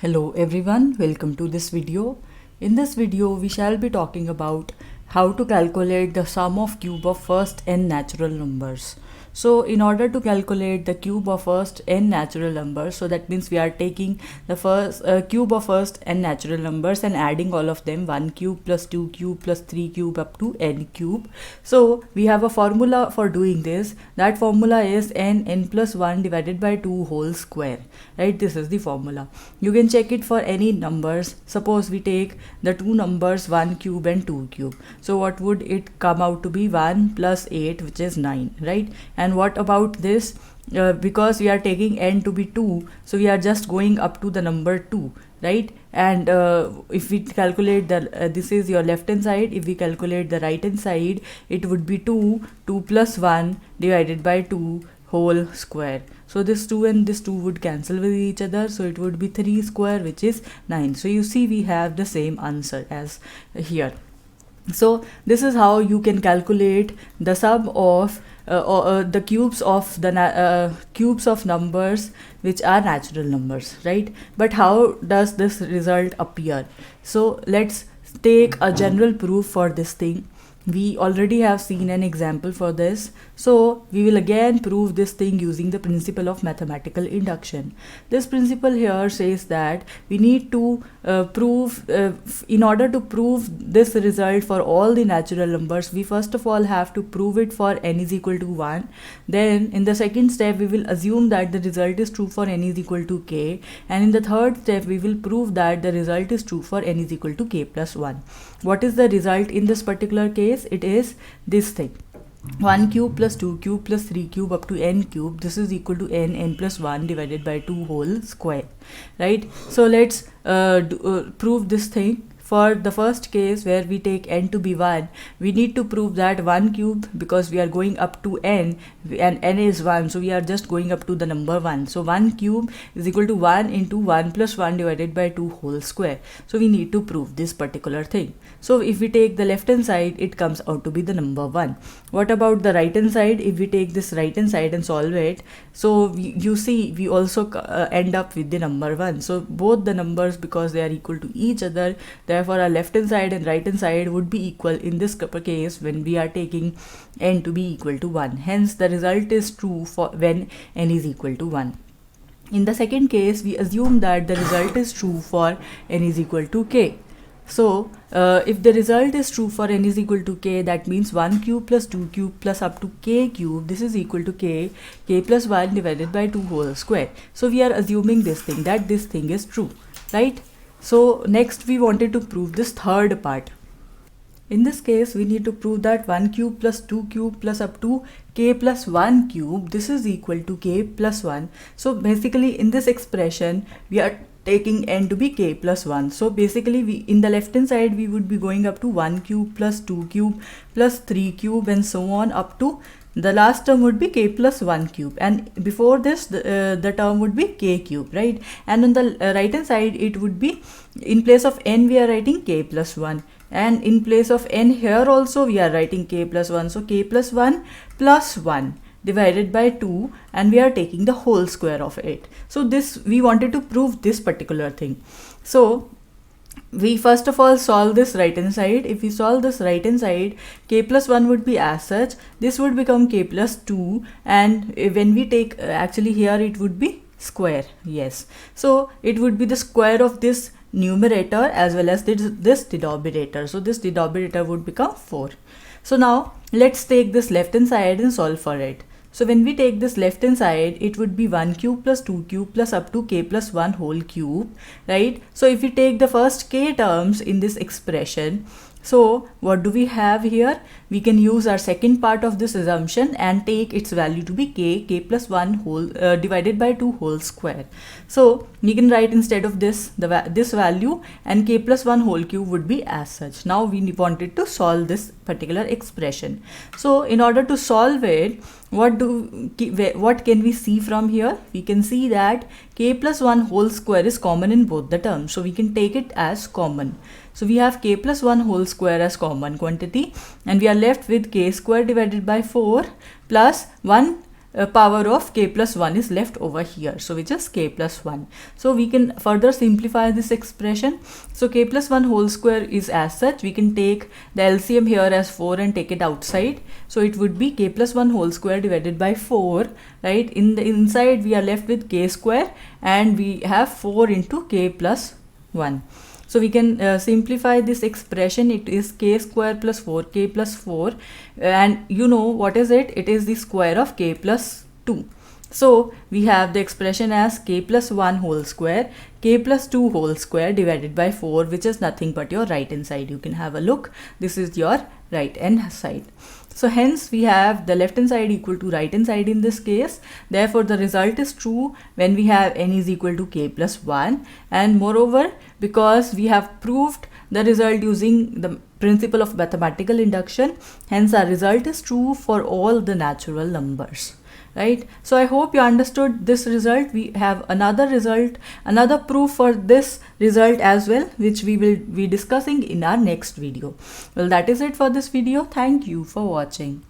Hello everyone, welcome to this video. In this video, we shall be talking about how to calculate the sum of cube of first n natural numbers. So in order to calculate the cube of first n natural numbers, so that means we are taking the first cube of first n natural numbers and adding all of them, 1 cube plus 2 cube plus 3 cube up to n cube. So we have a formula for doing this. That formula is n plus 1 divided by 2 whole square, right? This is the formula. You can check it for any numbers. Suppose we take the two numbers 1 cube and 2 cube. So what would it come out to be? 1 plus 8, which is 9, right? And what about this? Because we are taking n to be 2, so we are just going up to the number 2, right? And if we calculate the this is your left hand side. If we calculate the right hand side, it would be 2 plus 1 divided by 2 whole square. So this 2 and this 2 would cancel with each other, so it would be 3 square, which is 9. So you see we have the same answer as here. So this is how you can calculate the sum of the cubes of the cubes of numbers which are natural numbers, right? But how does this result appear? So let's take a general proof for this thing. We already have seen an example for this, so we will again prove this thing using the principle of mathematical induction. This principle here says that we need to prove, in order to prove this result for all the natural numbers, we first of all have to prove it for n is equal to 1. Then in the second step, we will assume that the result is true for n is equal to k, and in the third step, we will prove that the result is true for n is equal to k plus 1. What is the result in this particular case? It is this thing: 1 cube plus 2 cube plus 3 cube up to n cube. This is equal to n plus 1 divided by 2 whole square, right? So let's prove this thing. For the first case where we take n to be 1, we need to prove that 1 cube, because we are going up to n and n is 1, so we are just going up to the number 1. So 1 cube is equal to 1 into 1 plus 1 divided by 2 whole square. So we need to prove this particular thing. So if we take the left hand side, it comes out to be the number 1. What about the right hand side? If we take this right hand side and solve it, so you see we also end up with the number 1. So both the numbers, because they are equal to each other, therefore our left hand side and right hand side would be equal in this case when we are taking n to be equal to 1. Hence the result is true for when n is equal to 1. In the second case, we assume that the result is true for n is equal to k. So if the result is true for n is equal to k, that means 1 cube plus 2 cube plus up to k cube, this is equal to k plus 1 divided by 2 whole square. So we are assuming this thing, that this thing is true, right? So next we wanted to prove this third part. In this case, we need to prove that 1 cube plus 2 cube plus up to k plus 1 cube, this is equal to k plus 1. So basically in this expression, we are taking n to be k plus 1. So basically we, in the left hand side, we would be going up to 1 cube plus 2 cube plus 3 cube and so on up to the last term would be k plus 1 cube, and before this the term would be k cube, right? And on the right hand side, it would be, in place of n we are writing k plus 1, and in place of n here also we are writing k plus 1. So k plus 1 divided by 2, and we are taking the whole square of it. So this, we wanted to prove this particular thing. So we first of all solve this right hand side. If we solve this right hand side, k plus 1 would be as such. This would become k plus 2, and when we take actually here it would be square, yes. So it would be the square of this numerator as well as this denominator. So this denominator would become 4. So now let's take this left hand side and solve for it. So when we take this left hand side, it would be 1 cube plus 2 cube plus up to k plus 1 whole cube, right? So if we take the first k terms in this expression, so what do we have here? We can use our second part of this assumption and take its value to be k plus 1 whole divided by 2 whole square. So we can write instead of this this value, and k plus 1 whole cube would be as such. Now we wanted to solve this particular expression. So in order to solve it, what can we see from here? We can see that k plus 1 whole square is common in both the terms, so we can take it as common. So we have k plus 1 whole square as common quantity, and we are left with k square divided by 4 plus 1 power of k plus 1 is left over here, so which is k plus 1. So we can further simplify this expression. So k plus 1 whole square is as such, we can take the LCM here as 4 and take it outside, so it would be k plus 1 whole square divided by 4, right? In the inside we are left with k square, and we have 4 into k plus 1. So we can simplify this expression. It is k square plus 4k plus 4, and you know what is it? It is the square of k plus 2. So we have the expression as k plus 1 whole square, k plus 2 whole square divided by 4, which is nothing but your right hand side. You can have a look. This is your right hand side. So hence we have the left hand side equal to right hand side in this case. Therefore the result is true when we have n is equal to k plus 1. And moreover, because we have proved the result using the principle of mathematical induction, hence our result is true for all the natural numbers. Right? So I hope you understood this result. We have another result, another proof for this result as well, which we will be discussing in our next video. Well, that is it for this video. Thank you for watching.